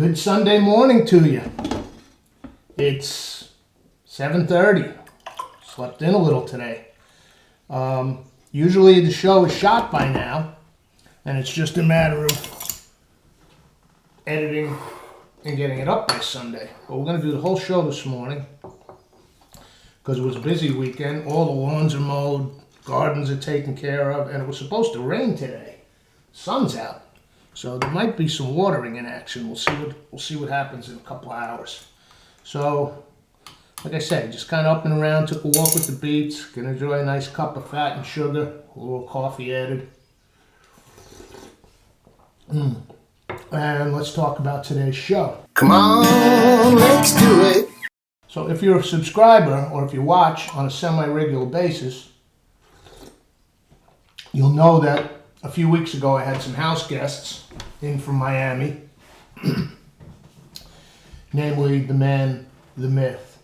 Good Sunday morning to you. It's 7:30. Slept in a little today. Usually the show is shot by now, and it's just a matter of editing and getting it up by Sunday. But we're going to do the whole show this morning because it was a busy weekend. All the lawns are mowed, gardens are taken care of, and it was supposed to rain today. Sun's out. So there might be some watering in action. We'll see what happens in a couple of hours. So, like I said, just kind of up and around. Took a walk with the beets. Gonna enjoy a nice cup of fat and sugar. A little coffee added. And let's talk about today's show. Come on, let's do it. So if you're a subscriber or if you watch on a semi-regular basis, you'll know that a few weeks ago I had some house guests in from Miami, namely the man, the myth,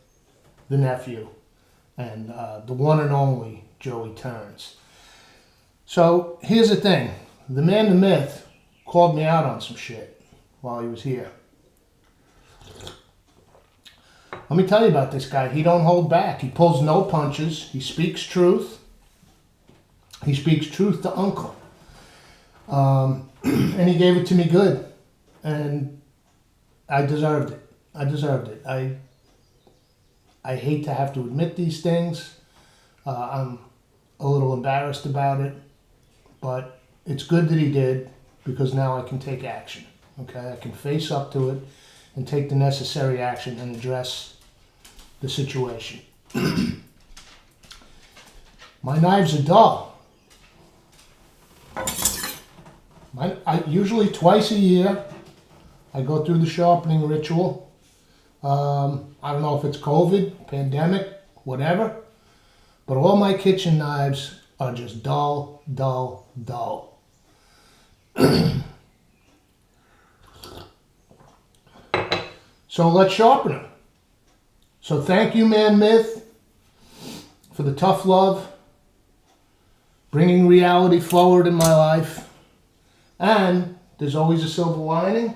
the nephew, and the one and only Joey Turns. So here's the thing. The man, the myth, called me out on some shit while he was here. Let me tell you about this guy. He don't hold back. He pulls no punches. He speaks truth. He speaks truth to Uncle. And he gave it to me good, and I deserved it. I hate to have to admit these things. I'm a little embarrassed about it, but it's good that he did because now I can take action. Okay, I can face up to it and take the necessary action and address the situation. My knives are dull. I usually twice a year, I go through the sharpening ritual. I don't know if it's COVID, pandemic, whatever, but all my kitchen knives are just dull, dull, dull. So let's sharpen them. So thank you, Man Myth, for the tough love, bringing reality forward in my life. And there's always a silver lining.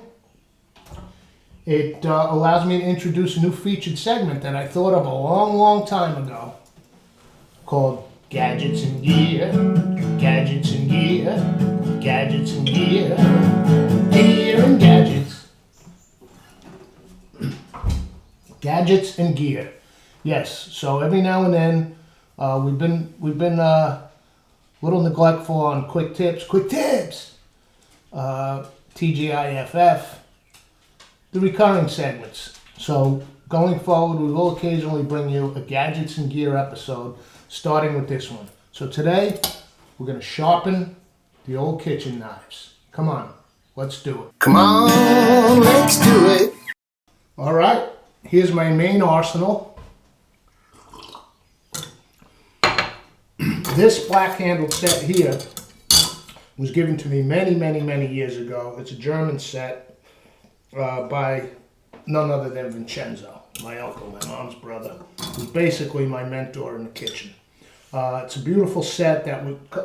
It allows me to introduce a new featured segment that I thought of a long, long time ago called Gadgets and Gear. Gadgets and Gear. Gadgets and Gear. Gear and Gadgets. Gadgets and Gear. Yes, so every now and then we've been a little neglectful on quick tips. TGIFF, the recurring segments. So going forward, we will occasionally bring you a Gadgets and Gear episode, starting with this one. So today, we're going to sharpen the old kitchen knives. Come on, let's do it. Come on, let's do it. All right, here's my main arsenal. This black-handled set here was given to me many, many, many years ago. It's a German set by none other than Vincenzo, my uncle, my mom's brother, who's basically my mentor in the kitchen. It's a beautiful set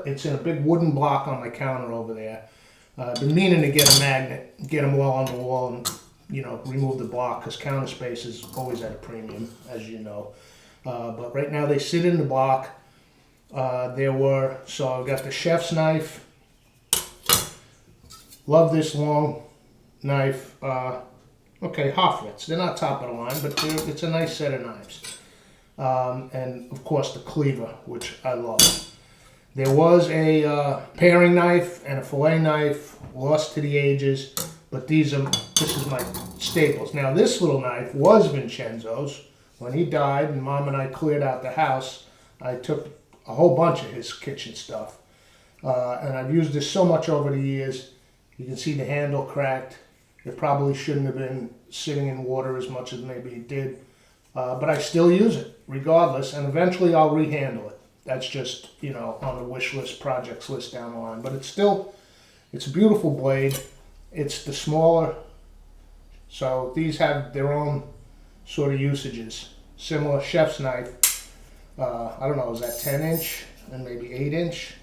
it's in a big wooden block on my counter over there. I've been meaning to get a magnet, get them all on the wall and, remove the block because counter space is always at a premium, as you know. But right now they sit in the block. So I've got the chef's knife. Love this long knife. Hofflets. They're not top of the line, but it's a nice set of knives. And of course the cleaver, which I love. There was a paring knife and a fillet knife, lost to the ages, but this is my staples. Now this little knife was Vincenzo's. When he died and Mom and I cleared out the house, I took a whole bunch of his kitchen stuff. And I've used this so much over the years. You can see the handle cracked. It probably shouldn't have been sitting in water as much as maybe it did. But I still use it regardless, and eventually I'll rehandle it. That's just, on the wish list, projects list down the line. But it's a beautiful blade. It's the smaller, so these have their own sort of usages. Similar chef's knife. I don't know, is that 10 inch and maybe 8 inch?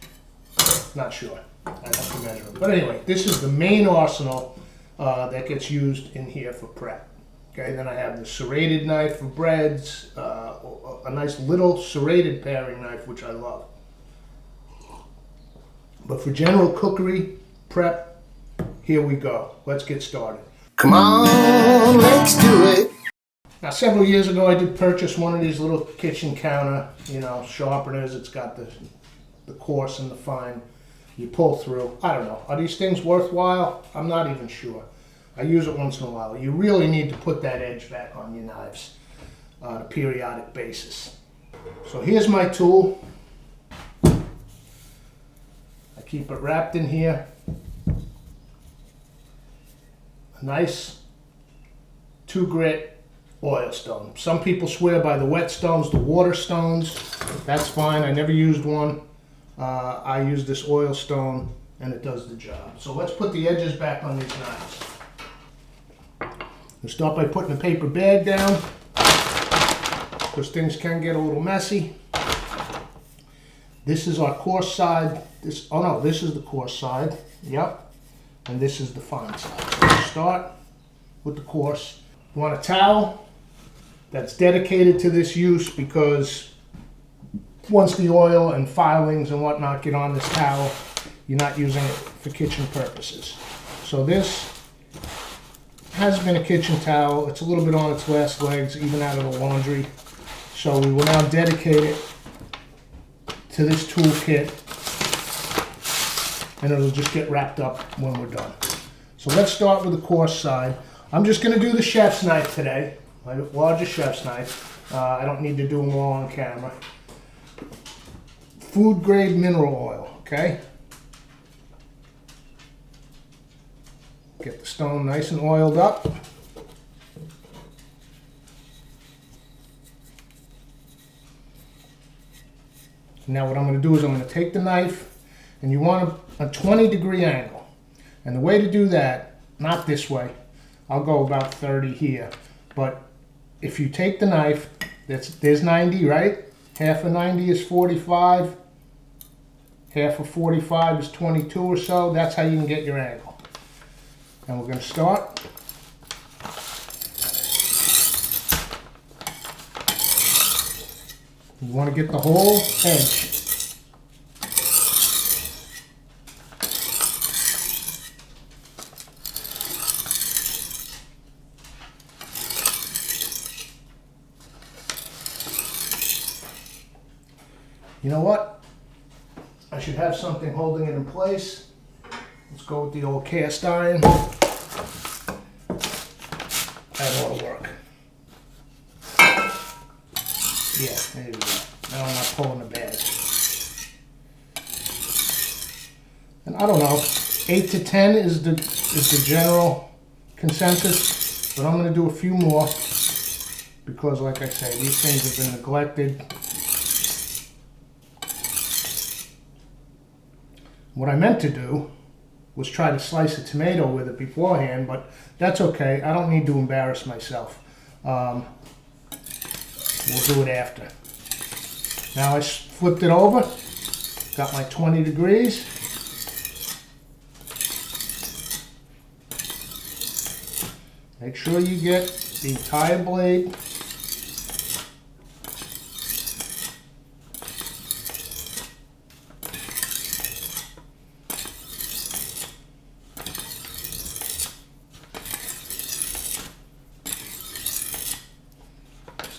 Not sure. I'd have to measure it. But anyway, this is the main arsenal that gets used in here for prep. Okay, then I have the serrated knife for breads, a nice little serrated paring knife, which I love. But for general cookery, prep, here we go. Let's get started. Come on, let's do it. Now, several years ago, I did purchase one of these little kitchen counter, sharpeners. It's got the coarse and the fine. You pull through. I don't know. Are these things worthwhile? I'm not even sure. I use it once in a while. You really need to put that edge back on your knives on a periodic basis. So here's my tool. I keep it wrapped in here. A nice 2-grit oil stone. Some people swear by the wet stones, the water stones. That's fine. I never used one. I use this oil stone and it does the job. So let's put the edges back on these knives. We'll start by putting a paper bag down because things can get a little messy. This is our coarse side. This is the coarse side. Yep. And this is the fine side. So we'll start with the coarse. You want a towel that's dedicated to this use because once the oil and filings and whatnot get on this towel, you're not using it for kitchen purposes. So this has been a kitchen towel. It's a little bit on its last legs, even out of the laundry. So we will now dedicate it to this toolkit and it'll just get wrapped up when we're done. So let's start with the coarse side. I'm just going to do the chef's knife today, my largest chef's knife. I don't need to do them all on camera. Food grade mineral oil, okay? Get the stone nice and oiled up. Now what I'm going to do is I'm going to take the knife and you want a 20-degree angle. And the way to do that, not this way, I'll go about 30 here. But if you take the knife, there's 90, right? Half of 90 is 45. Half of 45 is 22 or so. That's how you can get your angle. And we're going to start. You want to get the whole edge. You know what? I should have something holding it in place. Let's go with the old cast iron. That ought to work. Yeah, there you go. Now I'm not pulling the bag. And I don't know, 8 to 10 is the general consensus, but I'm going to do a few more because, like I say, these things have been neglected. What I meant to do was try to slice a tomato with it beforehand, but that's okay. I don't need to embarrass myself. We'll do it after. Now I flipped it over, got my 20 degrees. Make sure you get the entire blade.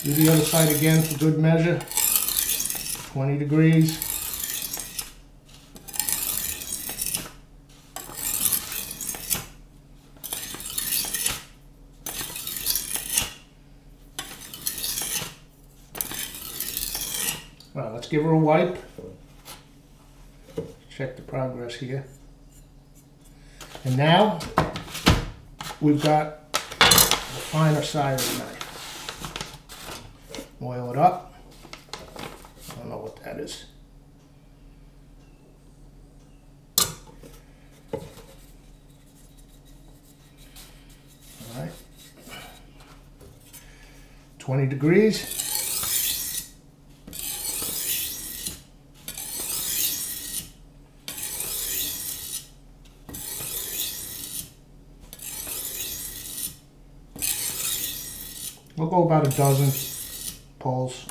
Do the other side again for good measure. 20 degrees. Well, let's give her a wipe. Check the progress here. And now we've got the finer side of the knife. Oil it up. I don't know what that is. All right. 20 degrees. We'll go about a dozen pulls.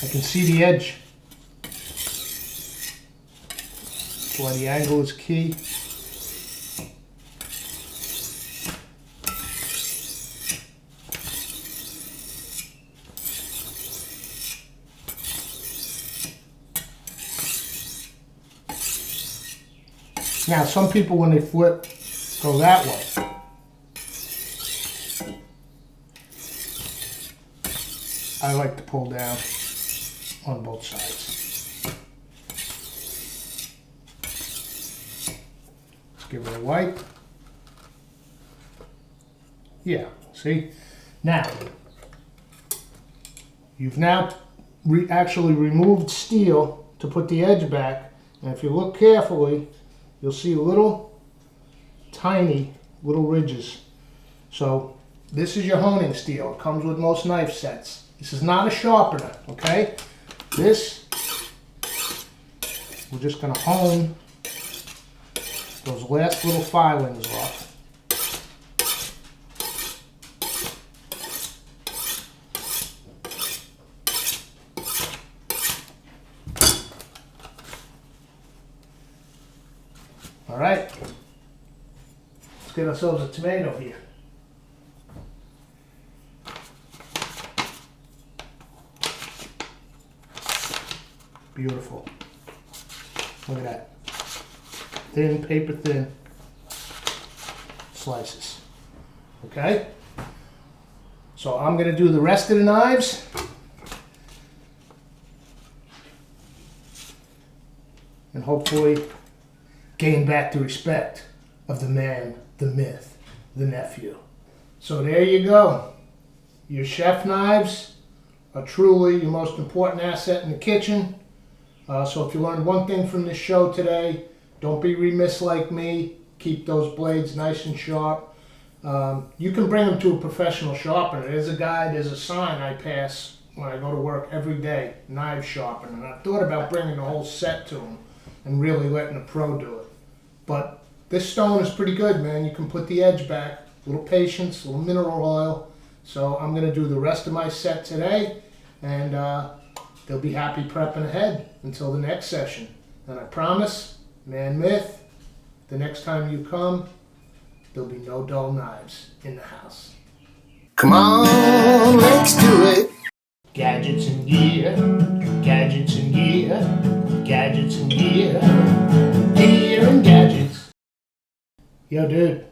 I can see the edge. That's why the angle is key. Now, some people, when they flip, go that way. I like to pull down on both sides. Let's give it a wipe. Yeah, see? Now, you've now actually removed steel to put the edge back, and if you look carefully, you'll see tiny little ridges. So this is your honing steel. It comes with most knife sets. This is not a sharpener, okay? This, we're just gonna hone those last little filings off. All right, let's get ourselves a tomato here. Beautiful. Look at that. Thin, paper thin slices. Okay? So I'm going to do the rest of the knives. And hopefully gain back the respect of the man, the myth, the nephew. So there you go. Your chef knives are truly your most important asset in the kitchen. So if you learned one thing from this show today, don't be remiss like me. Keep those blades nice and sharp. You can bring them to a professional sharpener. There's a guide, there's a sign I pass when I go to work every day, knife sharpener. And I thought about bringing the whole set to them and really letting a pro do it. But this stone is pretty good, man. You can put the edge back. A little patience, a little mineral oil. So I'm going to do the rest of my set today, and they'll be happy prepping ahead until the next session. And I promise, man myth, the next time you come, there'll be no dull knives in the house. Come on, let's do it. Gadgets and gear, gadgets and gear, gadgets and gear, gear and gadgets. Yo, dude.